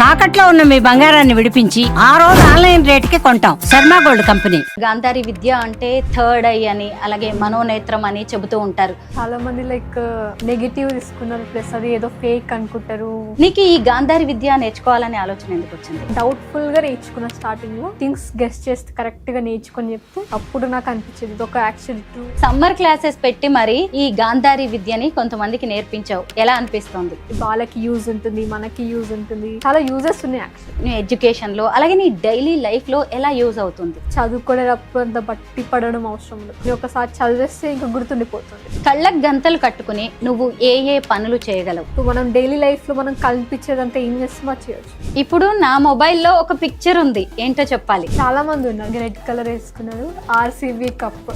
తాకట్లో ఉన్న మీ బంగారాన్ని విడిపించి ఆ రోజు ఆన్లైన్ రేటుకి కొంటాం. Sharma gold company. గాంధారి విద్య అంటే థర్డ్ ఐ అని, అలాగే మనోనేత్రం అని చెబుతూ ఉంటారు. చాలా మంది నెగటివ్ తీసుకున్నారు, ప్లస్ అది ఏదో ఫేక్ అనుకుంటారు. నీకు ఈ గాంధారి విద్య నేర్చుకోవాలనే ఆలోచన ఎందుకు వచ్చింది? డౌట్ఫుల్ గా నేర్చుకున్న స్టార్టింగ్ లో థింగ్స్ గెస్ట్ చేస్తే కరెక్ట్ గా నేర్చుకొని చెప్తే అప్పుడు నాకు అనిపించింది ఇది ఒక యాక్చువల్ ట్రూ. సమ్మర్ క్లాసెస్ పెట్టి మరి ఈ గాంధారి విద్యని కొంతమందికి నేర్పించావు, ఎలా అనిపిస్తుంది? వాళ్ళకి యూజ్ ఉంటుంది, మనకి యూజ్ ఉంటుంది, చాలా యూజెస్ ఉన్నాయి యాక్చువల్. నీ ఎడ్యుకేషన్ లో అలాగే నీ డైలీ లైఫ్ లో ఎలా యూజ్ అవుతుంది? చదువుకునేటప్పుడు అంత బట్టి పడడం అవసరం లేదు, నువ్వు ఒకసారి చదివేస్తే ఇంకా గుర్తుండిపోతుంది. కళ్ళకు గంతలు కట్టుకుని నువ్వు ఏ ఏ పనులు చేయగలవు? ఇప్పుడు మనం డైలీ లైఫ్ లో మనం కనిపించేదంతా ఏం చేస్తామో చేయొచ్చు. ఇప్పుడు నా మొబైల్లో ఒక పిక్చర్ ఉంది, ఏంటో చెప్పాలి. చాలా మంది ఉన్నారు రెడ్ కలర్ వేసుకున్నారు, ఆర్సీబీ కప్.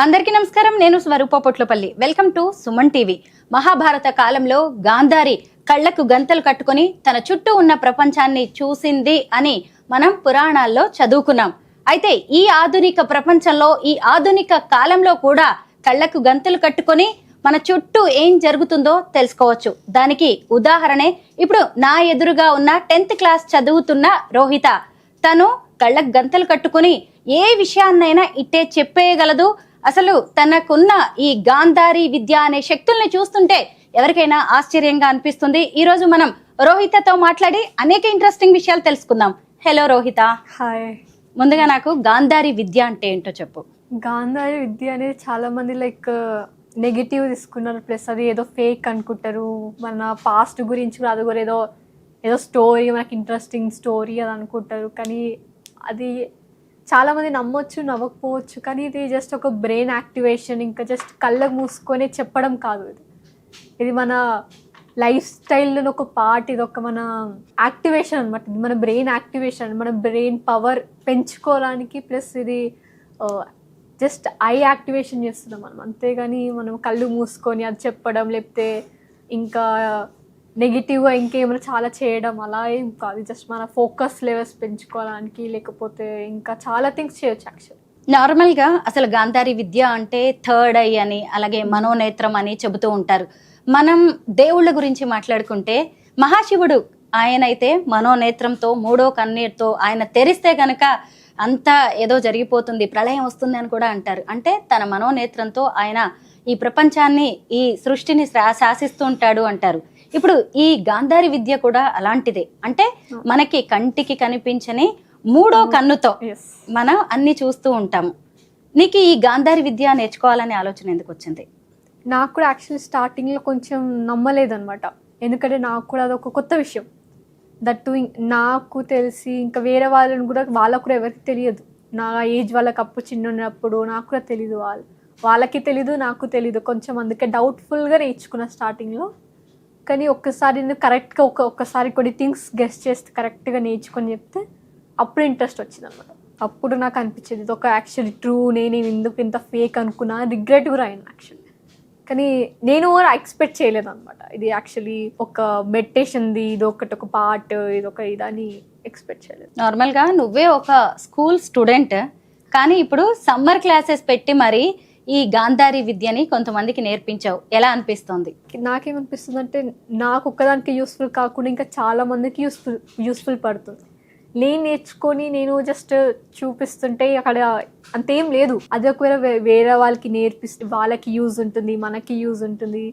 అందరికీ నమస్కారం, నేను Swaroopa Potlapalli. Welcome to Suman TV. Mahabharata కాలంలో గాంధారి కళ్ళకు గంతలు కట్టుకొని తన చుట్టూ ఉన్న ప్రపంచాన్ని చూసింది అని మనం పురాణాల్లో చదువుకున్నాం. అయితే ఈ ఆధునిక ప్రపంచంలో, ఈ ఆధునిక కాలంలో కూడా కళ్ళకు గంతలు కట్టుకొని మన చుట్టూ ఏం జరుగుతుందో తెలుసుకోవచ్చు. దానికి ఉదాహరణే ఇప్పుడు నా ఎదురుగా ఉన్న 10th క్లాస్ చదువుతున్న రోహిత. తను కళ్ళకు గంతలు కట్టుకుని ఏ విషయాన్నైనా ఇట్టే చెప్పేయగలదు. అసలు తనకున్న ఈ గాంధారి విద్య అనే శక్తుల్ని చూస్తుంటే ఎవరికైనా ఆశ్చర్యంగా అనిపిస్తుంది. ఈ రోజు మనం రోహితతో మాట్లాడి అనేక ఇంట్రెస్టింగ్ విషయాలు తెలుసుకుందాం. హలో రోహిత. హాయ్. ముందుగా నాకు గాంధారి విద్య అంటే ఏంటో చెప్పు. గాంధారి విద్య అనేది చాలా మంది నెగిటివ్ తీసుకున్నారు, ప్లస్ అది ఏదో ఫేక్ అనుకుంటారు. మన పాస్ట్ గురించి కూడా అది కూడా ఏదో స్టోరీ, మనకి ఇంట్రెస్టింగ్ స్టోరీ అది అనుకుంటారు. కానీ అది చాలామంది నమ్మొచ్చు, నవ్వకపోవచ్చు. కానీ ఇది జస్ట్ ఒక బ్రెయిన్ యాక్టివేషన్, ఇంకా జస్ట్ కళ్ళకు మూసుకొని చెప్పడం కాదు. ఇది మన లైఫ్ స్టైల్లో ఒక పార్ట్. ఇది ఒక మన యాక్టివేషన్ అనమాట. ఇది మన బ్రెయిన్ యాక్టివేషన్, మన బ్రెయిన్ పవర్ పెంచుకోవడానికి. ప్లస్ ఇది జస్ట్ ఐ యాక్టివేషన్ చేస్తున్నాం మనం, అంతేగాని మనం కళ్ళు మూసుకొని అది చెప్పడం, లేకపోతే ఇంకా నెగిటివ్గా ఇంకేమైనా చాలా చేయడం అలా ఏం కాదు. జస్ట్ మన ఫోకస్ లెవెల్స్ పెంచుకోవడానికి, లేకపోతే ఇంకా చాలా థింగ్స్ చేయొచ్చు యాక్చువల్. నార్మల్గా అసలు గాంధారి విద్య అంటే థర్డ్ ఐ అని, అలాగే మనోనేత్రం అని చెబుతూ ఉంటారు. మనం దేవుళ్ళ గురించి మాట్లాడుకుంటే మహాశివుడు ఆయనైతే మనోనేత్రంతో, మూడో కన్నీటితో ఆయన తెరిస్తే గనక అంతా ఏదో జరిగిపోతుంది, ప్రళయం వస్తుంది అని కూడా అంటారు. అంటే తన మనోనేత్రంతో ఆయన ఈ ప్రపంచాన్ని, ఈ సృష్టిని శాసిస్తూ ఉంటాడు అంటారు. ఇప్పుడు ఈ గాంధారి విద్య కూడా అలాంటిదే. అంటే మనకి కంటికి కనిపించని మూడో కన్నుతో మనం అన్ని చూస్తూ ఉంటాము. నీకు ఈ గాంధారి విద్య నేర్చుకోవాలనే ఆలోచన ఎందుకు వచ్చింది? నాకు కూడా యాక్చువల్లీ స్టార్టింగ్లో కొంచెం నమ్మలేదన్నమాట. ఎందుకంటే నాకు కూడా అదొక కొత్త విషయం. దట్టు నాకు తెలిసి ఇంకా వేరే వాళ్ళని కూడా, వాళ్ళకు కూడా ఎవరికి తెలియదు. నా ఏజ్ వాళ్ళకి అప్పుడు చిన్న ఉన్నప్పుడు నాకు కూడా తెలీదు, వాళ్ళకి తెలీదు, నాకు తెలీదు. కొంచెం అందుకే డౌట్ఫుల్గా నేర్చుకున్న స్టార్టింగ్లో. కానీ ఒక్కసారి నేను కరెక్ట్గా ఒక్కసారి కొన్ని థింగ్స్ గెస్ట్ చేస్తే కరెక్ట్గా నేర్చుకొని చెప్తే అప్పుడు ఇంట్రెస్ట్ వచ్చింది అనమాట. అప్పుడు నాకు అనిపించేది ఇది ఒక యాక్చువల్లీ ట్రూ, నేను ఎందుకు ఇంత ఫేక్ అనుకున్నా, రిగ్రెట్ కూడా అయింది యాక్చువల్లీ. కానీ నేను ఎక్స్పెక్ట్ చేయలేదు అనమాట. ఇది యాక్చువల్లీ ఒక మెడిటేషన్ది, ఇది ఒక పార్ట్, ఇది ఒక ఇదని ఎక్స్పెక్ట్ చేయలేదు. నార్మల్గా నువ్వే ఒక స్కూల్ స్టూడెంట్, కానీ ఇప్పుడు సమ్మర్ క్లాసెస్ పెట్టి మరి ఈ గాంధారి విద్యని కొంతమందికి నేర్పించావు, ఎలా అనిపిస్తుంది? నాకేమనిపిస్తుంది అంటే నాకు ఒక్కదానికి యూస్ఫుల్ కాకుండా ఇంకా చాలా మందికి యూస్ఫుల్ పడుతుంది. నేను నేర్చుకొని నేను జస్ట్ చూపిస్తుంటే అక్కడ అంతేం లేదు. అది ఒకవేళ వేరే వాళ్ళకి నేర్పిస్తే వాళ్ళకి యూజ్ ఉంటుంది, మనకి యూజ్ ఉంటుంది,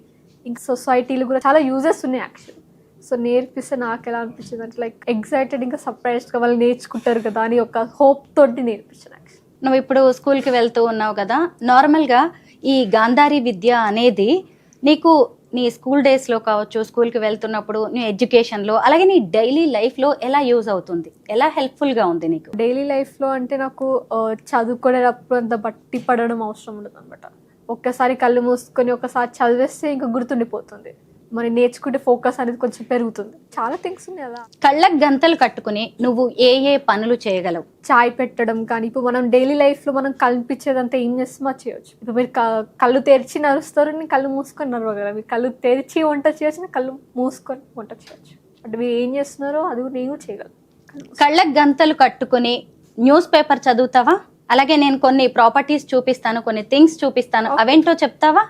ఇంకా సొసైటీలో కూడా చాలా యూజెస్ ఉన్నాయి యాక్చువల్లీ. సో నేర్పిస్తే నాకు ఎలా అనిపించింది అంటే ఎక్సైటెడ్, ఇంకా సర్ప్రైజ్గా వాళ్ళు నేర్చుకుంటారు కదా అని ఒక హోప్ తోటి నేర్పించాను యాక్చువల్లీ. నువ్వు ఇప్పుడు స్కూల్కి వెళ్తూ ఉన్నావు కదా, నార్మల్గా ఈ గాంధారి విద్య అనేది నీకు నీ స్కూల్ డేస్లో కావచ్చు, స్కూల్కి వెళ్తున్నప్పుడు, నీ ఎడ్యుకేషన్లో, అలాగే నీ డైలీ లైఫ్లో ఎలా యూజ్ అవుతుంది, ఎలా హెల్ప్ఫుల్గా ఉంది నీకు? డైలీ లైఫ్లో అంటే నాకు చదువుకునేటప్పుడు అంత బట్టి పడడం అవసరం ఉండదు అనమాట. ఒక్కసారి కళ్ళు మూసుకొని ఒకసారి చదివేస్తే ఇంకా గుర్తుండిపోతుంది. మనం నేర్చుకుంటే ఫోకస్ అనేది కొంచెం పెరుగుతుంది. చాలా థింగ్స్ ఉన్నాయి కదా. కళ్ళకు గంతలు కట్టుకుని నువ్వు ఏ ఏ పనులు చేయగలవు? చాయ్ పెట్టడం కానీ, ఇప్పుడు మనం డైలీ లైఫ్లో మనం కనిపించేదంతా ఏం చేస్తామో చేయొచ్చు. ఇప్పుడు మీరు కళ్ళు తెరిచి నడుస్తారు, నేను కళ్ళు మూసుకొని నడవగలరు. మీరు కళ్ళు తెరిచి వంట చేయొచ్చు, కళ్ళు మూసుకొని వంట చేయొచ్చు. అంటే మీరు ఏం చేస్తున్నారో అది కూడా నేను చేయగలను. కళ్ళకు గంతలు కట్టుకుని న్యూస్ పేపర్ చదువుతావా? అలాగే నేను కొన్ని ప్రాపర్టీస్ చూపిస్తాను, కొన్ని థింగ్స్ చూపిస్తాను, అవేంటో చెప్తావా?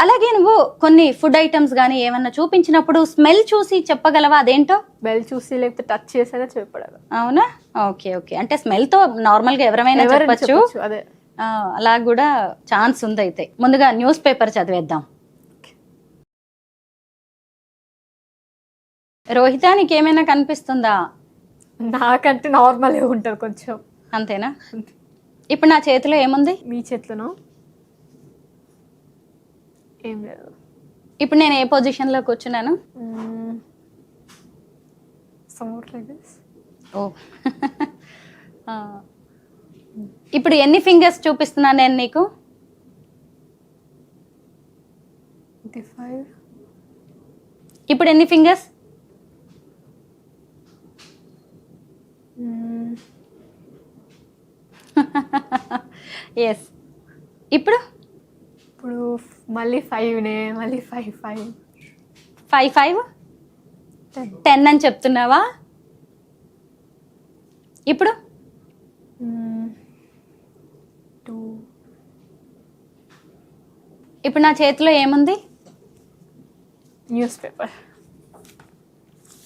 అలాగే నువ్వు కొన్ని ఫుడ్ ఐటమ్స్ కానీ ఏమన్నా చూపించినప్పుడు స్మెల్ చూసి చెప్పగలవా అదేంటో? బెల్ చూసి లేకపోతే టచ్ చేసేదే చెప్పడాలి. అవునా? ఓకే ఓకే, అంటే స్మెల్ తో నార్మల్ గా ఎవరైనా చెప్పచ్చు. అదే అలా కూడా ఛాన్స్ ఉంది. అయితే ముందుగా న్యూస్ పేపర్ చదివేద్దాం. రోహిత, నీకేమైనా కనిపిస్తుందా? నాకంటే నార్మల్ ఉంటుంది కొంచెం. అంతేనా? ఇప్పుడు నా చేతిలో ఏముంది? మీ చేతిలోనో ఏం లేదు. ఇప్పుడు నేను ఏ పొజిషన్ లో కూర్చున్నాను? somewhat like this. ఓ ఇప్పుడు ఎన్ని ఫింగర్స్ చూపిస్తున్నాను నేను నీకు? 25. ఇప్పుడు ఎన్ని ఫింగర్స్? ఎస్. ఇప్పుడు ఇప్పుడు మళ్ళీ 5నే, మళ్ళీ 5 5 5 5 10 అని చెప్తున్నావా? ఇప్పుడు 2. ఇప్పుడు నా చేతిలో ఏముంది? News paper.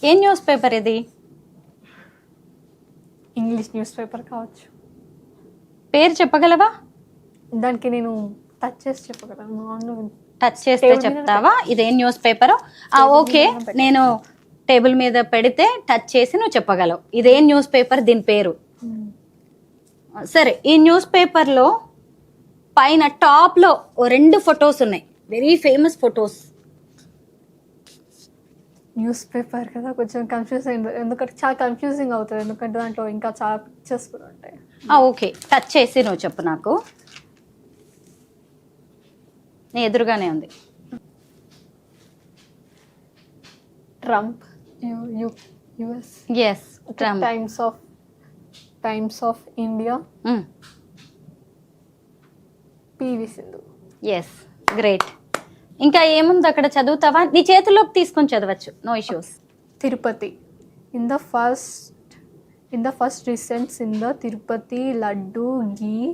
ఏం న్యూస్ పేపర్ ఇది? ఇంగ్లీష్ న్యూస్ పేపర్ కావచ్చు. పేరు చెప్పగలవా? దానికి నేను టచ్ చేసి చెప్పగలను. టచ్ చేస్తే చెప్తావా ఇదేం న్యూస్ పేపర్? ఓకే, నేను టేబుల్ మీద పెడితే టచ్ చేసి నువ్వు చెప్పగలవు ఇదేం న్యూస్ పేపర్, దీని పేరు. సరే, ఈ న్యూస్ పేపర్లో పైన టాప్లో 2 ఫొటోస్ ఉన్నాయి, very famous photos. News paper కదా, కొంచెం కన్ఫ్యూజ్ అయింది. ఎందుకంటే చాలా కన్ఫ్యూజింగ్ అవుతుంది, ఎందుకంటే దాంట్లో ఇంకా చాలా పిక్చర్స్ కూడా ఉంటాయి. ఓకే, టచ్ చేసి నువ్వు చెప్పు నాకు. నీ ఎదురుగానే ఉంది. Trump, US. Yes, Trump. Times of India. PV Sindhu. Yes, great. ఇంకా ఏముంది అక్కడ, చదువుతావా? నీ చేతిలోకి తీసుకొని చదవచ్చు, no issues. Tirupati. In the first recents in the Tirupati Laddu Ghee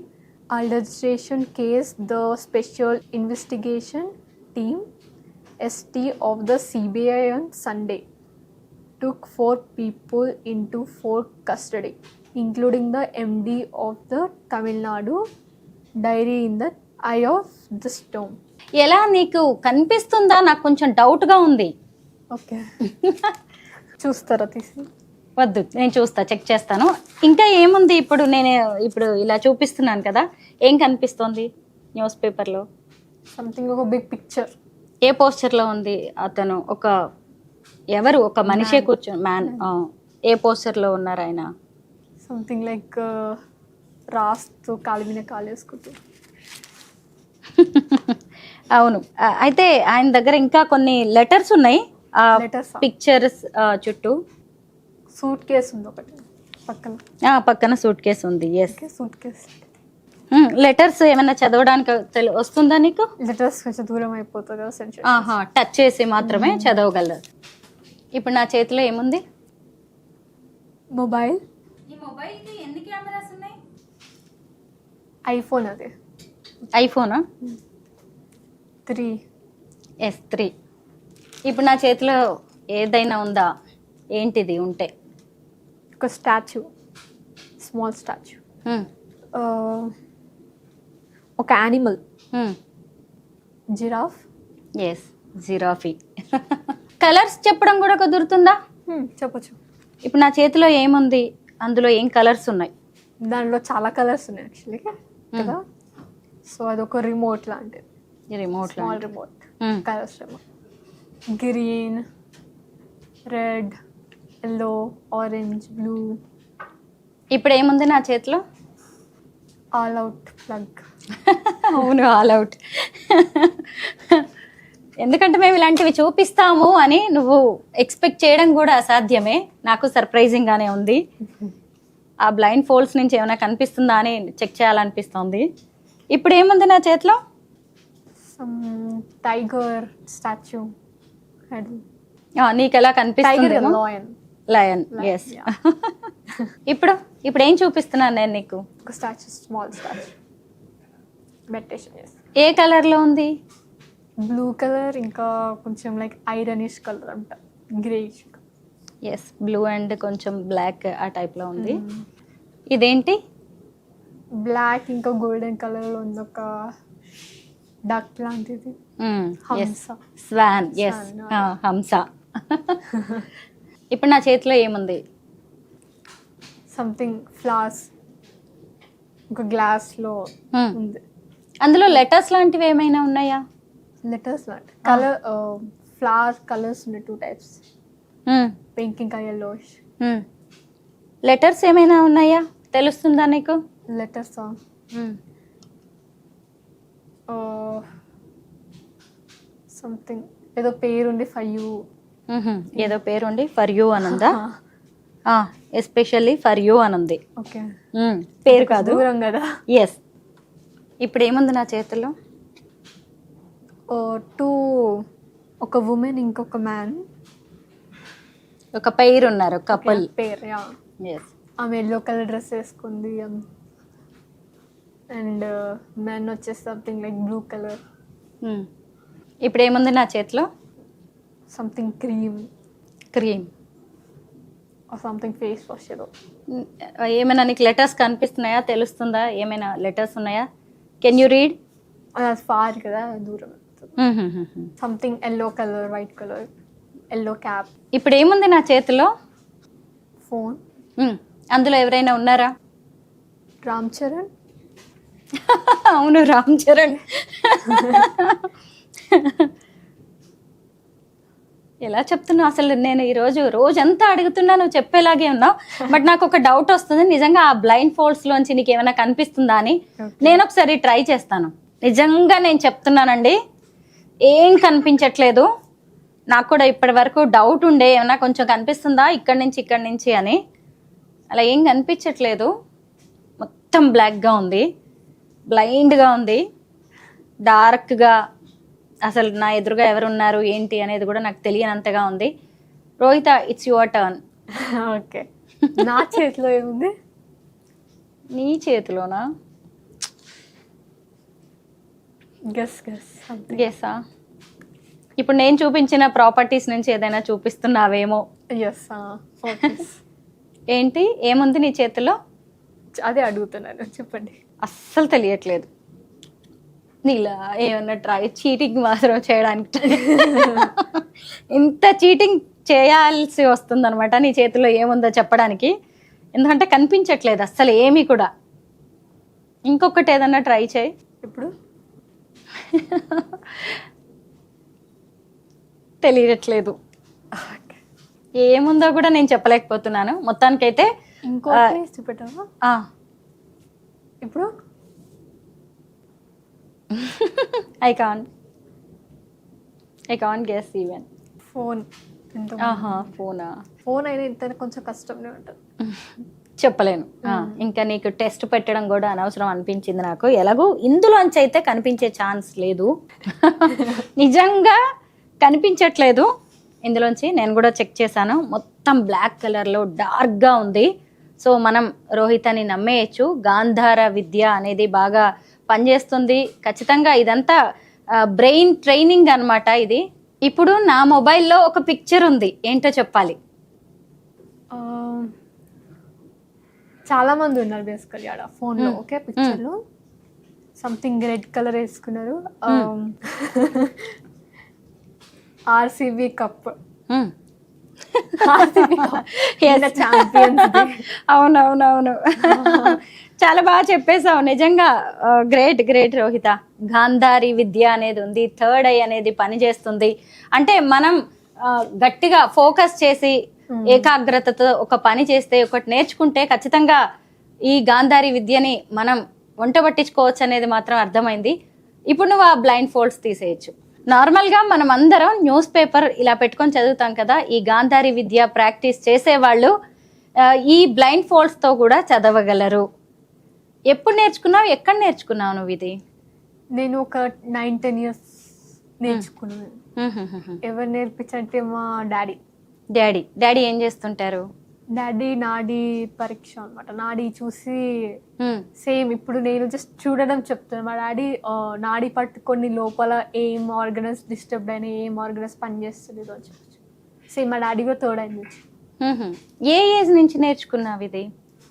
adulteration case, the special investigation team ST of the CBI on Sunday took 4 people into custody, including the MD of the Tamil Nadu Dairy in the eye of the storm. ఎలా నీకు కనిపిస్తుందా? నాకు కొంచెం డౌట్గా ఉంది. Okay, చూస్తారా తీసి? వద్దు, నేను చూస్తా, చెక్ చేస్తాను. ఇంకా ఏముంది? ఇప్పుడు ఇలా చూపిస్తున్నాను కదా, ఏం కనిపిస్తోంది న్యూస్ పేపర్లో? సంథింగ్, ఒక బిగ్ పిక్చర్. ఏ పోస్చర్లో ఉంది అతను? ఎవరు? ఒక మనిషే కూర్చొని, మ్యాన్. ఏ పోస్చర్లో ఉన్నారు ఆయన? సంథింగ్ లైక్ రాస్తూ కాలు మీద కాలు వేసుకుంటూ. అవును. అయితే ఆయన దగ్గర ఇంకా కొన్ని లెటర్స్ ఉన్నాయి పిక్చర్స్ చుట్టూ. సూట్ కేసు ఉంది ఒకటి పక్కన సూట్ కేసు ఉంది. Yes, suitcase. లెటర్స్ ఏమైనా చదవడానికి వస్తుందా నీకు? లెటర్స్ కొంచెం దూరం అయిపోతుంది కదా, టచ్ చేసి మాత్రమే చదవగలరు. ఇప్పుడు నా చేతిలో ఏముంది? మొబైల్. ఈ మొబైల్కి ఎన్ని కెమెరాస్ ఉన్నాయి? ఐఫోన్. అదే ఐఫోనా? 3. ఎస్, 3. ఇప్పుడు నా చేతిలో ఏదైనా ఉందా? ఏంటిది ఉంటే? ఒక స్టాచ్యూ, స్మాల్ స్టాచ్యూ. ఒక animal, giraffe. Yes, giraffe. Colours చెప్పడం కూడా కుదురుతుందా? చెప్పచ్చు. ఇప్పుడు నా చేతిలో ఏముంది? అందులో ఏం కలర్స్ ఉన్నాయి? దానిలో చాలా కలర్స్ ఉన్నాయి యాక్చువల్లీ కదా. సో అదొక రిమోట్ లాంటిది. Remote, small remote. Colours remote. Green, red, yellow, orange, blue. ఇప్పుడు ఏముంది నా చేతిలో? All out plug. అవును, ఆల్ అవుట్. ఎందుకంటే మేము ఇలాంటివి చూపిస్తాము అని నువ్వు ఎక్స్పెక్ట్ చేయడం కూడా అసాధ్యమే. నాకు సర్ప్రైజింగ్ గానే ఉంది. ఆ బ్లైండ్ ఫోల్డ్స్ నుంచి ఏమైనా కనిపిస్తుందా అని చెక్ చేయాలనిపిస్తుంది. ఇప్పుడు ఏముంది నా చేతిలో? Tiger statue. నీకు ఎలా కనిపిస్తుంది? లయన్. ఎస్. ఇప్పుడు ఏం చూపిస్తున్నాను నేను నీకు? ఒక స్టాచ్యూ, స్మాల్ స్టాచ్యూ. మెడిటేషన్. ఏ కలర్ లో ఉంది? బ్లూ కలర్ ఇంకా కొంచెం లైక్ ఐరనిష్ కలర్ అంట, గ్రేష్. ఎస్, బ్లూ అండ్ కొంచెం బ్లాక్ ఆ టైప్లో ఉంది. ఇదేంటి? బ్లాక్ ఇంకా గోల్డెన్ కలర్లో ఉంది, ఒక డక్ లాంటిది. హంస. స్వాన్. ఎస్, హంస. ఇప్పుడు నా చేతిలో ఏముంది? సంథింగ్ ఫ్లవర్స్, ఒక గ్లాస్లో ఉంది. అందులో లెటర్స్ లాంటివి ఏమైనా ఉన్నాయా? లెటర్స్ లాంటి కలర్, ఫ్లవర్ కలర్స్ ఉన్నాయి 2 types, పింక్ ఇంకా yellowish. లెటర్స్ ఏమైనా ఉన్నాయా? తెలుస్తుందా నీకు? లెటర్స్ సంథింగ్ ఏదో పేరుండి ఫర్ యూ. ఏదో పేరుండి ఫర్ యూ అని ఉందా? ఎస్పెషల్లీ ఫర్ యూ అని ఉంది. ఓకే, పేరు కాదు. దూరం కదా. ఎస్. ఇప్పుడు ఏముంది నా చేతిలో? ఒక ఉమెన్ ఇంకొక మ్యాన్, ఒక పేరు ఉన్నారు, కపుల్ పేరు. ఎస్. ఆమె ఎల్లో కలర్ డ్రెస్ వేసుకుంది అండ్ మ్యాన్ వచ్చేసి సంథింగ్ లైక్ బ్లూ కలర్. ఇప్పుడు ఏముంది నా చేతిలో? Something cream something face wash ఏదో. ఏమైనా నీకు లెటర్స్ కనిపిస్తున్నాయా? తెలుస్తుందా? ఏమైనా లెటర్స్ ఉన్నాయా? Can you read? అది ఫార్ కదా, దూరం. Something yellow colour, white colour, yellow cap. ఇప్పుడు ఏముంది నా చేతిలో? ఫోన్. అందులో ఎవరైనా ఉన్నారా? రామ్ చరణ్. అవును, రామ్ చరణ్. ఎలా చెప్తున్నావు అసలు? నేను ఈరోజు రోజంతా అడుగుతున్నా, నువ్వు చెప్పేలాగే ఉన్నావు. బట్ నాకు ఒక డౌట్ వస్తుంది, నిజంగా ఆ బ్లైండ్ ఫోల్డ్స్ లోంచి నీకు ఏమైనా కనిపిస్తుందా అని. నేను ఒకసారి ట్రై చేస్తాను. నిజంగా నేను చెప్తున్నానండి, ఏం కనిపించట్లేదు. నాకు కూడా ఇప్పటి వరకు డౌట్ ఉండే ఏమన్నా కొంచెం కనిపిస్తుందా ఇక్కడి నుంచి అని. అలా ఏం కనిపించట్లేదు, మొత్తం బ్లాక్గా ఉంది, బ్లైండ్గా ఉంది, డార్క్గా. అసలు నా ఎదురుగా ఎవరున్నారు ఏంటి అనేది కూడా నాకు తెలియనంతగా ఉంది. Rohitha, it's your turn. Okay, నా చేతిలో ఏముంది? నీ చేతిలోనా? గెస్సా? ఇప్పుడు నేను చూపించిన ప్రాపర్టీస్ నుంచి ఏదైనా చూపిస్తున్నావేమో. ఏంటి, ఏముంది నీ చేతిలో? అదే అడుగుతున్నాను, చెప్పండి. అస్సలు తెలియట్లేదు. నీలా ఏమన్నా చీటింగ్ మాత్రం చేయడానికి ఇంత చీటింగ్ చేయాల్సి వస్తుంది అనమాట నీ చేతిలో ఏముందో చెప్పడానికి. ఎందుకంటే కనిపించట్లేదు అస్సలు ఏమీ కూడా. ఇంకొకటి ఏదన్నా ట్రై చేయి. ఇప్పుడు తెలియట్లేదు, ఏముందో కూడా నేను చెప్పలేకపోతున్నాను. మొత్తానికైతే ఇంకోటి చూపెట్టావా? ఇప్పుడు I can't guess even. Phone. ఫోనా? ఫోన్ అయినా ఇంత కొంచెం కష్టంగా ఉంటుంది, చెప్పలేను. ఇంకా నీకు టెస్ట్ పెట్టడం కూడా అనవసరం అనిపించింది నాకు. ఎలాగో ఇందులోంచి అయితే కనిపించే ఛాన్స్ లేదు. నిజంగా కనిపించట్లేదు ఇందులోంచి. నేను కూడా చెక్ చేశాను, మొత్తం బ్లాక్ కలర్లో డార్క్గా ఉంది. సో మనం రోహితని నమ్మేయచ్చు. గాంధార విద్య అనేది బాగా పనిచేస్తుంది ఖచ్చితంగా. ఇదంతా బ్రెయిన్ ట్రైనింగ్ అనమాట ఇది. ఇప్పుడు నా మొబైల్లో ఒక పిక్చర్ ఉంది, ఏంటో చెప్పాలి. చాలా మంది ఉన్నారు బేసికలీ ఆడ ఫోన్లో. ఓకే, పిక్చర్లో సంథింగ్ రెడ్ కలర్ వేసుకున్నారు. RCB cup. అవునవునవును, చాలా బాగా చెప్పేశావు. నిజంగా గ్రేట్ రోహిత. గాంధారి విద్య అనేది ఉంది, థర్డ్ ఐ అనేది పని చేస్తుంది. అంటే మనం గట్టిగా ఫోకస్ చేసి ఏకాగ్రతతో ఒక పని చేస్తే, ఒకటి నేర్చుకుంటే ఖచ్చితంగా ఈ గాంధారి విద్యని మనం వంట పట్టించుకోవచ్చు అనేది మాత్రం అర్థమైంది. ఇప్పుడు నువ్వు ఆ బ్లైండ్ ఫోల్డ్స్ తీసేయచ్చు. నార్మల్గా మనం అందరం న్యూస్ పేపర్ ఇలా పెట్టుకొని చదువుతాం కదా. ఈ గాంధారి విద్య ప్రాక్టీస్ చేసేవాళ్ళు ఈ బ్లైండ్ ఫోల్డ్స్తో కూడా చదవగలరు. ఎప్పుడు నేర్చుకున్నావు, ఎక్కడ నేర్చుకున్నావు నువ్వు ఇది? నేను ఒక 9-10 years నేర్చుకున్నాను. ఎవరు నేర్పించంటే మా డాడీ. డాడీ ఏం చేస్తుంటారు? డాడీ నాడీ పరీక్ష అనమాట. నాడీ చూసి ఉమ్, సేమ్ ఇప్పుడు నేను జస్ట్ చూడడం చెప్తున్నాను. మా డాడీ నాడీ పట్టుకొని లోపల ఏం ఆర్గనైజ్ డిస్టర్బ్ అయినా ఏం ఆర్గనైజ్ పని చేస్తుంది అని చెప్పచ్చు. సేమ్ మా డాడీ కూడా థర్డ్ అయింది. ఉహుం. ఏ ఏజ్ నుంచి నేర్చుకున్నావు ఇది?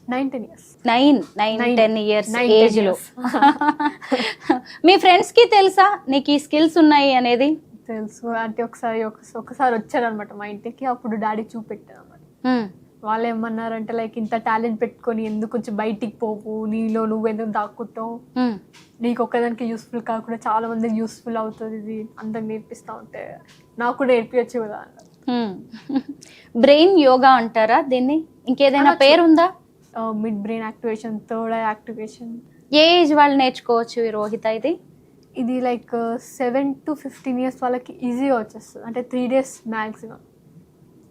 19 years. 9-10 ఇయర్స్ 9-10 ఏజ్ లో. years. మీ ఫ్రెండ్స్ కి తెలుసా నీకు ఈ స్కిల్స్ ఉన్నాయి అనేది? తెలుసు. అంటే ఒకసారి వచ్చారు అనమాట మా ఇంటికి. అప్పుడు డాడీ చూపెట్టారు అనమాట. ఉమ్, వాళ్ళు ఏమన్నారంటే లైక్ ఇంత టాలెంట్ పెట్టుకొని ఎందుకు కొంచెం బయటికి పోవు, నీలో నువ్వు ఎందుకు దాక్కుంటావు, ఉమ్, నీకు ఒక్కదానికి యూస్ఫుల్ కాకుండా చాలా మందికి యూస్ఫుల్ అవుతుంది ఇది అందరికి నేర్పిస్తా ఉంటే నాకు కూడా నేర్పించచ్చు కదా అన్నారు. బ్రెయిన్ యోగా అంటారా దీన్ని? ఇంకేదైనా అనొచ్చు. పేరుందా? Mid brain activation, third eye activation. ఏ ఏజ్ వాళ్ళు నేర్చుకోవచ్చు ఈ రోహిత ఇది? ఇది లైక్ 7 to 15 years వాళ్ళకి ఈజీగా వచ్చేస్తుంది. అంటే 3 days మ్యాక్సిమం.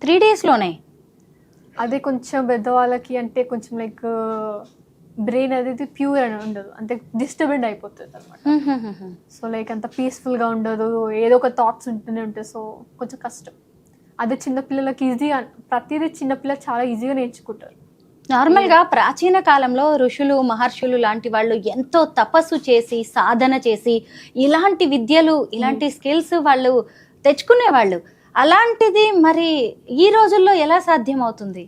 3 days లోనే? అదే కొంచెం పెద్దవాళ్ళకి అంటే కొంచెం లైక్ బ్రెయిన్ అనేది ప్యూర్ అని ఉండదు, అంటే డిస్టర్బెండ్ అయిపోతుంది అనమాట. సో లైక్ అంత పీస్ఫుల్గా ఉండదు, ఏదో ఒక థాట్స్ ఉంటూనే ఉంటాయి. సో కొంచెం కష్టం. అదే చిన్నపిల్లలకి ఈజీగా, ప్రతిదీ చిన్నపిల్లలు చాలా ఈజీగా నేర్చుకుంటారు. నార్మల్గా ప్రాచీన కాలంలో ఋషులు మహర్షులు లాంటి వాళ్ళు ఎంతో తపస్సు చేసి సాధన చేసి ఇలాంటి విద్యలు ఇలాంటి స్కిల్స్ వాళ్ళు తెచ్చుకునేవాళ్ళు. అలాంటిది మరి ఈ రోజుల్లో ఎలా సాధ్యం అవుతుంది?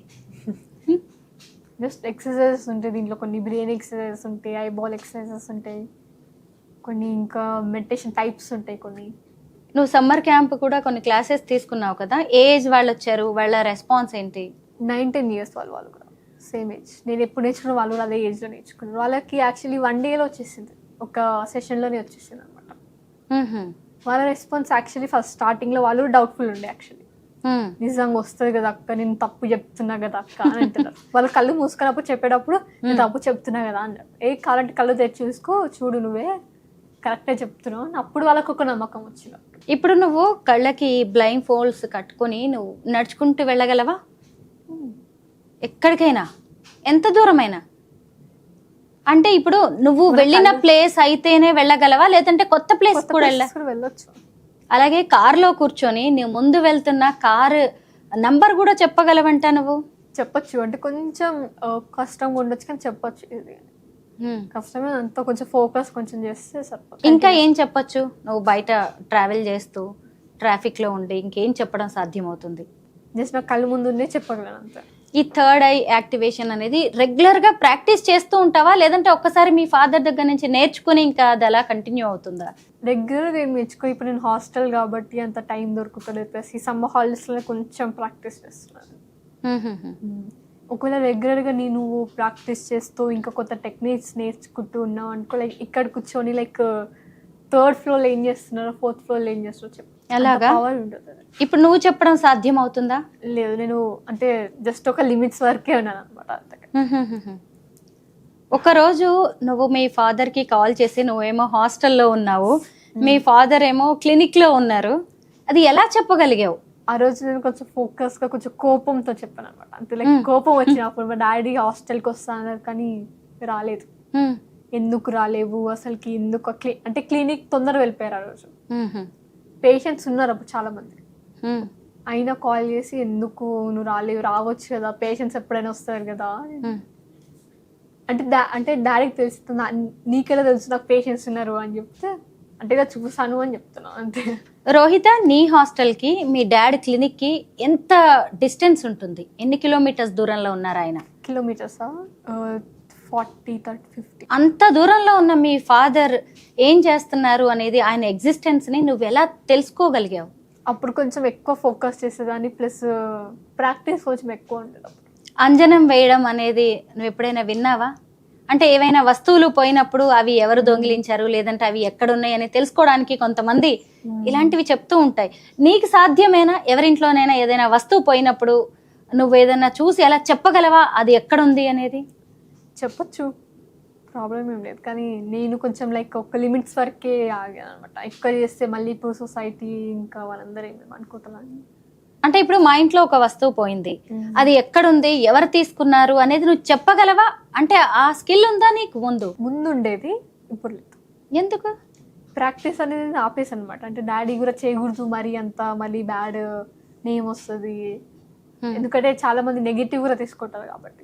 జస్ట్ ఎక్సర్సైజెస్ ఉంటాయి దీంట్లో, కొన్ని బ్రెయిన్ ఎక్సర్సైజెస్ ఉంటాయి, ఐబాల్ ఎక్సర్సైజెస్ ఉంటాయి, కొన్ని ఇంకా మెడిటేషన్ టైప్స్ ఉంటాయి కొన్ని. నువ్వు సమ్మర్ క్యాంప్ కూడా కొన్ని క్లాసెస్ తీసుకున్నావు కదా, ఏ ఏజ్ వాళ్ళు వచ్చారు, వాళ్ళ రెస్పాన్స్ ఏంటి? 9-10 years వాళ్ళు కూడా సేమ్ ఏజ్. నేను ఎప్పుడు నేర్చుకున్న వాళ్ళు కూడా అదే ఏజ్లో నేర్చుకున్నారు. వాళ్ళకి యాక్చువల్లీ 1 dayలో వచ్చేసింది, ఒక సెషన్లోనే వచ్చేసింది అనమాట. వాళ్ళ రెస్పాన్స్ యాక్చువల్లీ ఫస్ట్ స్టార్టింగ్లో వాళ్ళు డౌట్ఫుల్ ఉండే. యాక్చువల్లీ నిజంగా వస్తుంది కదా అక్క, నేను తప్పు చెప్తున్నా కదా అక్క అని అంటున్నారు. వాళ్ళు కళ్ళు మూసుకున్నప్పుడు చెప్పేటప్పుడు నేను తప్పు చెప్తున్నా కదా అన్నారు. కావాలంటే కళ్ళు తెచ్చి చూసుకో, చూడు నువ్వే కరెక్టే చెప్తున్నావు అని అప్పుడు వాళ్ళకు ఒక నమ్మకం వచ్చింది. ఇప్పుడు నువ్వు కళ్ళకి బ్లైండ్ ఫోల్డ్స్ కట్టుకొని నువ్వు నడుచుకుంటూ వెళ్ళగలవా? ఎక్కడికైనా, ఎంత దూరమైనా? అంటే ఇప్పుడు నువ్వు వెళ్ళిన ప్లేస్ అయితేనే వెళ్ళగలవా, లేదంటే కొత్త ప్లేస్ కూడా వెళ్ళొచ్చు? అలాగే కారులో కూర్చొని నువ్వు ముందు వెళ్తున్న కారు నంబర్ కూడా చెప్పగలవంట నువ్వు? చెప్పొచ్చు. అంటే కొంచెం కష్టంగా ఉండొచ్చు కానీ చెప్పొచ్చు. ఇది కష్టమే, అంతా కొంచెం ఫోకస్ కొంచెం చేస్తే సరిపోతుంది. ఇంకా ఏం చెప్పొచ్చు? నువ్వు బయట ట్రావెల్ చేస్తూ ట్రాఫిక్ లో ఉండి ఇంకేం చెప్పడం సాధ్యమవుతుంది? జస్ట్ నాకు కళ్ళు ముందునే చెప్పగలను అంతే. ఈ థర్డ్ ఐ యాక్టివేషన్ అనేది రెగ్యులర్ గా ప్రాక్టీస్ చేస్తూ ఉంటావా, లేదంటే ఒక్కసారి మీ ఫాదర్ దగ్గర నుంచి నేర్చుకుని ఇంకా అది అలా కంటిన్యూ అవుతుందా? రెగ్యులర్గా ఏం నేర్చుకో. ఇప్పుడు నేను హాస్టల్ కాబట్టి అంత టైం దొరుకుతలేదు, ప్లస్ ఈ సమ్మర్ హాలిడేస్లో కొంచెం ప్రాక్టీస్ చేస్తున్నాను. ఒకవేళ రెగ్యులర్గా నేను ప్రాక్టీస్ చేస్తూ ఇంకా కొత్త టెక్నిక్స్ నేర్చుకుంటూ ఉన్నావు అనుకో, లైక్ ఇక్కడ కూర్చొని లైక్ 3rd floorలో ఏం చేస్తున్నారో 4th floorలో ఏం చేస్తున్నారో చెప్పు. అలాగా పవర్ ఉంటుంది. ఇప్పుడు నువ్వు చెప్పడం సాధ్యం అవుతుందా? లేదు, నేను అంటే జస్ట్ ఒక లిమిట్స్ వరకే ఉన్నాను అనమాట. ఒకరోజు నువ్వు మీ ఫాదర్ కి కాల్ చేసి, నువ్వేమో హాస్టల్లో ఉన్నావు, మీ ఫాదర్ ఏమో క్లినిక్ లో ఉన్నారు, అది ఎలా చెప్పగలిగావు? ఆ రోజు నేను కొంచెం ఫోకస్ గా కొంచెం కోపంతో చెప్పాను అనమాట. అంతే లైక్ కోపం వచ్చినప్పుడు మా డాడీ హాస్టల్కి వస్తాను కానీ రాలేదు. ఎందుకు రాలేవు అసలుకి, ఎందుకు అంటే క్లినిక్ తొందరగా వెళ్ళిపోయారు ఆ రోజు. పేషెంట్స్ ఉన్నారు అప్పుడు చాలా మంది. అయినా కాల్ చేసి ఎందుకు నువ్వు రాలేవు, రావచ్చు కదా, పేషెంట్స్ ఎప్పుడైనా వస్తారు కదా అంటే డాడీకి తెలుస్తుందా, నీకెలా తెలుసు నాకు పేషెంట్స్ ఉన్నారు అని చెప్తే, అంటే చూసాను అని చెప్తున్నాను అంతే. రోహిత, నీ హాస్టల్ కి మీ డాడీ క్లినిక్ కి ఎంత డిస్టెన్స్ ఉంటుంది? ఎన్ని కిలోమీటర్స్ దూరంలో ఉన్నారు ఆయన? కిలోమీటర్సా 40-30-50. అంత దూరంలో ఉన్న మీ ఫాదర్ ఏం చేస్తున్నారు అనేది, ఆయన ఎగ్జిస్టెన్స్ ని నువ్వు ఎలా తెలుసుకోగలిగావు? అప్పుడు కొంచెం ఎక్కువ ఫోకస్ చేసేదాన్ని, ప్లస్ ప్రాక్టీస్ కొంచెం ఎక్కువ ఉండేది. అంజనం వేయడం అనేది నువ్వు ఎప్పుడైనా విన్నావా? అంటే ఏవైనా వస్తువులు పోయినప్పుడు అవి ఎవరు దొంగిలించారు, లేదంటే అవి ఎక్కడున్నాయని తెలుసుకోవడానికి కొంతమంది ఇలాంటివి చెప్తూ ఉంటాయి. నీకు సాధ్యమేనా ఎవరింట్లోనైనా ఏదైనా వస్తువు పోయినప్పుడు నువ్వు ఏదైనా చూసి ఎలా చెప్పగలవా అది ఎక్కడుంది అనేది? చెప్పొచ్చు, ప్రాబ్లం ఏం లేదు. కానీ నేను కొంచెం లైక్ ఒక లిమిట్స్ వరకే ఆగాను అనమాట. ఎక్కువ చేస్తే మళ్ళీ ఇప్పుడు సొసైటీ ఇంకా వాళ్ళందరూ ఏమేమి అనుకుంటున్నాను. అంటే ఇప్పుడు మా ఇంట్లో ఒక వస్తువు పోయింది, అది ఎక్కడుంది, ఎవరు తీసుకున్నారు అనేది నువ్వు చెప్పగలవా? అంటే ఆ స్కిల్ ఉందా నీకు? ముందు ఉండేది, ఇప్పుడు లేదు. ఎందుకు? ప్రాక్టీస్ అనేది ఆపేసి అనమాట. అంటే డాడీ కూడా చేయకూడదు మరి అంత, మళ్ళీ బ్యాడ్ నేమ్ వస్తుంది ఎందుకంటే చాలా మంది నెగిటివ్ గా తీసుకుంటారు కాబట్టి.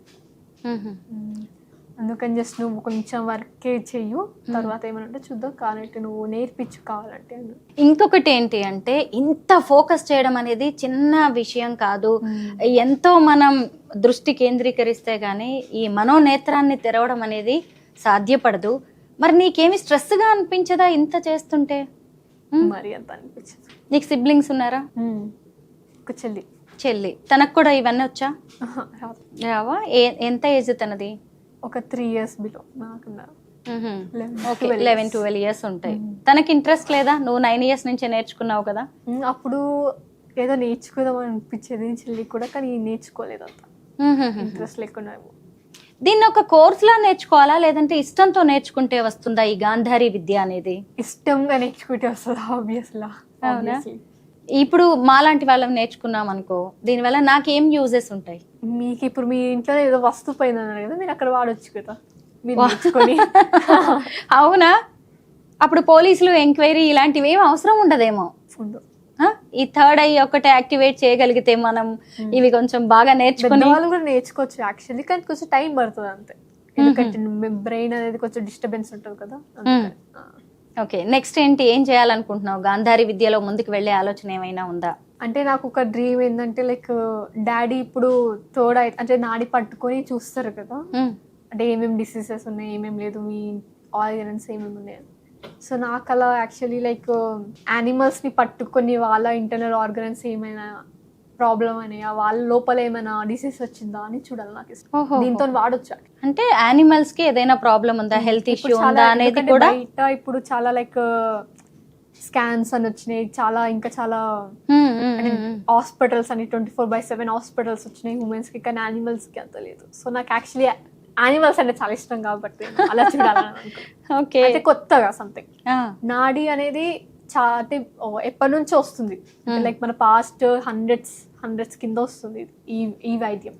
అందుకని జస్ట్ నువ్వు కొంచెం వర్కే చెయ్యు, తర్వాత ఏమనంటే చూద్దాం, కానంటే నువ్వు నేర్పించు కావాలంటే. ఇంకొకటి ఏంటి అంటే ఇంత ఫోకస్ చేయడం అనేది చిన్న విషయం కాదు. ఎంతో మనం దృష్టి కేంద్రీకరిస్తే గానీ ఈ మనోనేత్రాన్ని తెరవడం అనేది సాధ్యపడదు. మరి నీకేమి స్ట్రెస్ గా అనిపించదా ఇంత చేస్తుంటే? మరి అంత అనిపించదు. నీకు సిబ్లింగ్స్ ఉన్నారా? ఒక చెల్లి. తనకు కూడా ఇవన్నీ వచ్చా? రాదు. రావా? ఎంత ఏజ్ తనది? ఒక 3 years బిలో నాకున్నారు. 11-12 years ఉంటాయి. తనకి ఇంట్రెస్ట్ లేదా? నువ్వు 9 years నుంచే నేర్చుకున్నావు కదా. అప్పుడు ఏదో నేర్చుకుందాం అనిపించేది చెల్లి కూడా, కానీ నేర్చుకోలేదు అంత. ఇంట్రెస్ట్ లేకుండా. దీన్ని ఒక కోర్స్ లా నేర్చుకోవాలా, లేదంటే ఇష్టంతో నేర్చుకుంటే వస్తుందా ఈ గాంధారి విద్య అనేది? ఇష్టంగా నేర్చుకుంటే వస్తుంది ఆబ్వియస్లా. ఇప్పుడు మాలాంటి వాళ్ళని నేర్చుకున్నాం అనుకో, దీనివల్ల నాకేం యూజెస్ ఉంటాయి? మీకు ఇప్పుడు మీ ఇంట్లో ఏదో వస్తువు పోయిందన్నారు కదా, మీరు అక్కడ వాడొచ్చు కదా మీరు నేర్చుకొని. అవునా? అప్పుడు పోలీసులు ఎంక్వైరీ ఇలాంటివి ఏం అవసరం ఉండదేమో. ఈ థర్డ్ ఐ ఒకటి యాక్టివేట్ చేయగలిగితే మనం ఇవి కొంచెం బాగా నేర్చుకుని వాళ్ళు కూడా నేర్చుకోవచ్చు యాక్చువల్లీ, కానీ కొంచెం టైం పడుతుంది అంతే. ఎందుకంటే బ్రెయిన్ అనేది కొంచెం డిస్టర్బెన్స్ ఉంటుంది కదా. ఓకే, నెక్స్ట్ ఏంటి, ఏం చేయాలనుకుంటున్నావు? గాంధారి విద్యలో ముందుకు వెళ్ళే ఆలోచన ఏమైనా ఉందా? అంటే నాకు ఒక డ్రీమ్ ఏంటంటే లైక్ డాడీ ఇప్పుడు అంటే నాడి పట్టుకొని చూస్తారు కదా, అంటే ఏమేమి డిసీజెస్ ఉన్నాయి, ఏమేమి లేదు, మీ ఆర్గన్స్ ఏమేమి ఉన్నాయి. సో నాకు అలా యాక్చువల్లీ లైక్ యానిమల్స్ ని పట్టుకొని వాళ్ళ ఇంటర్నల్ ఆర్గన్స్ ఏమైనా ప్రాబ్లం అనేయా, వాళ్ళ లోపల ఏమైనా డిసీజ్ వచ్చిందా అని చూడాలి. నాకు ఇష్టం. దీంతో వాడొచ్చు. అంటే యానిమల్స్ కి ఏదైనా ప్రాబ్లం ఉందా, హెల్త్ ఇష్యూ ఉందా అనేది కూడా. ఇప్పుడు చాలా లైక్ స్కాన్స్ అని వచ్చినాయి, చాలా ఇంకా చాలా హాస్పిటల్స్ అని 24/7 హాస్పిటల్స్ వచ్చినాయి హ్యూమన్స్ కి, కానీ యానిమల్స్ కి అంత లేదు. సో నాకు యాక్చువల్లీ యానిమల్స్ అంటే చాలా ఇష్టం కాబట్టి అలా చూడాలని. ఓకే, అయితే కొత్తగా సంథింగ్. నాడి అనేది అంటే ఎప్పటి నుంచో వస్తుంది, లైక్ మన పాస్ట్ హండ్రెడ్స్ కింద వస్తుంది ఈ వైద్యం.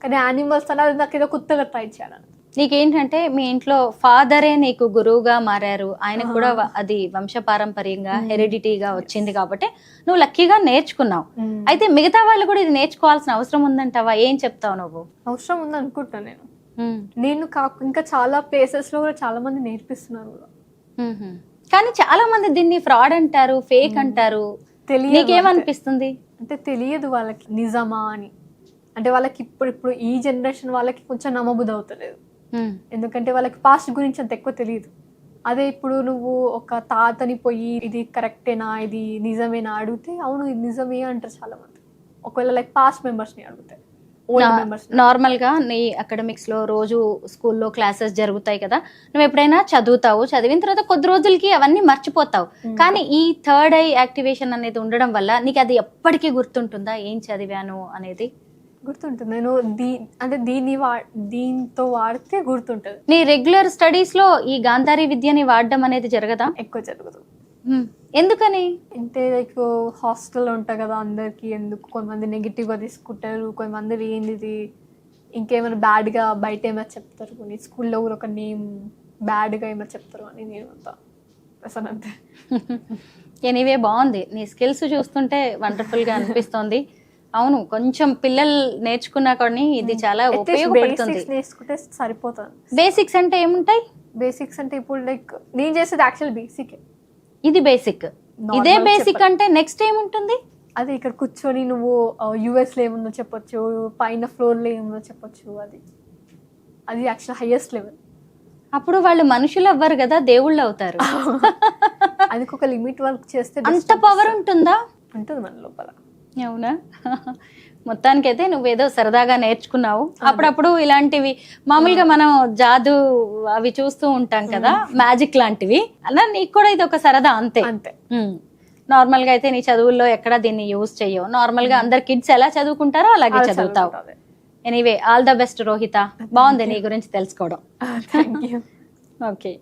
కానీ యానిమల్స్ అనేది నాకు ఏదో కొత్తగా ట్రై చేయాలని. నీకేంటంటే మీ ఇంట్లో ఫాదరే నీకు గురువుగా మారారు, ఆయన కూడా అది వంశపారంపర్యంగా హెరిడిటీగా వచ్చింది కాబట్టి నువ్వు లక్కీగా నేర్చుకున్నావు. అయితే మిగతా వాళ్ళు కూడా ఇది నేర్చుకోవాల్సిన అవసరం ఉందంటావా? ఏం చెప్తావు నువ్వు? అవసరం ఉంది అనుకుంటా నేను. ఇంకా చాలా ప్లేసెస్ లో కూడా చాలా మంది నేర్పిస్తున్నారు కూడా. కానీ చాలా మంది దీన్ని ఫ్రాడ్ అంటారు, ఫేక్ అంటారు. నీకేమనిపిస్తుంది? అంటే తెలియదు వాళ్ళకి నిజమా అని. అంటే వాళ్ళకి ఇప్పుడు ఈ జనరేషన్ వాళ్ళకి కొంచెం నమ్మబుద్ధి అవుతలేదు, ఎందుకంటే వాళ్ళకి పాస్ట్ గురించి అంత ఎక్కువ తెలియదు. అదే ఇప్పుడు నువ్వు ఒక తాతని పోయి ఇది కరెక్టేనా, ఇది నిజమేనా అడిగితే అవును ఇది నిజమే అంటారు చాలా మంది. ఒకవేళ లైక్ పాస్ట్ మెంబర్స్ ని అడిగితే, నార్మల్ గా నీ అకాడమిక్స్ లో రోజు స్కూల్లో క్లాసెస్ జరుగుతాయి కదా, నువ్వు ఎప్పుడైనా చదువుతావు, చదివిన తర్వాత కొద్ది రోజులకి అవన్నీ మర్చిపోతావు. కానీ ఈ థర్డ్ ఐ యాక్టివేషన్ అనేది ఉండడం వల్ల నీకు అది ఎప్పటికీ గుర్తుంటుందా, ఏం చదివాను అనేది? గుర్తుంటుంది. నేను దీంతో వాడితే గుర్తుంటుంది. నీ రెగ్యులర్ స్టడీస్ లో ఈ గాంధారి విద్యని వాడడం అనేది జరగదా? ఎక్కువ జరుగుతుంది. ఎందుకని అంటే లైక్ హాస్టల్లో ఉంటాయి కదా, అందరికి ఎందుకు కొంతమంది నెగిటివ్ గా తీసుకుంటారు, కొంతమంది ఏంది ఇంకేమైనా బ్యాడ్ గా బయట ఏమైనా చెప్తారు, కొన్ని స్కూల్లో కూడా ఒక నేమ్ బ్యాడ్ గా ఏమైనా చెప్తారు అని నేను అంతా అసలు అంతే. ఎనీవే బాగుంది, నీ స్కిల్స్ చూస్తుంటే వండర్ఫుల్ గా అనిపిస్తోంది. అవును, కొంచెం పిల్లలు నేర్చుకున్నా కానీ ఇది చాలా ఉపయోగపడుతుంది. నేర్చుకుంటే సరిపోతుంది. బేసిక్స్ అంటే ఏముంటాయి? బేసిక్స్ అంటే ఇప్పుడు లైక్ నేను చేసేది యాక్చువల్ బేసిక్, ఇది బేసిక్. ఇదే బేసిక్ అంటే నెక్స్ట్ ఏముంటుంది? అదే ఇక్కడ కూర్చొని నువ్వు యుఎస్ లో ఏముందో చెప్పొచ్చు, పైన ఫ్లోర్ లో ఏముందో చెప్పొచ్చు, అది యాక్చువల్ హైయెస్ట్ లెవెల్. అప్పుడు వాళ్ళు మనుషులు అవ్వరు కదా, దేవుళ్ళు అవుతారు. అది ఒక లిమిట్ వర్క్ చేస్తే అంత పవర్ ఉంటుందా? ఉంటుంది మన లోపల. అవునా? మొత్తానికైతే నువ్వేదో సరదాగా నేర్చుకున్నావు. అప్పుడప్పుడు ఇలాంటివి మామూలుగా మనం జాదు అవి చూస్తూ ఉంటాం కదా, మ్యాజిక్ లాంటివి, అలా నీకు కూడా ఇది ఒక సరదా అంతే. నార్మల్ గా అయితే నీ చదువుల్లో ఎక్కడ దీన్ని యూజ్ చెయ్యవు. నార్మల్ గా అందరు కిడ్స్ ఎలా చదువుకుంటారో అలాగే చదువుతావు. Anyway, all the best Rohitha. బాగుంది నీ గురించి తెలుసుకోవడం. Thank you. ఓకే.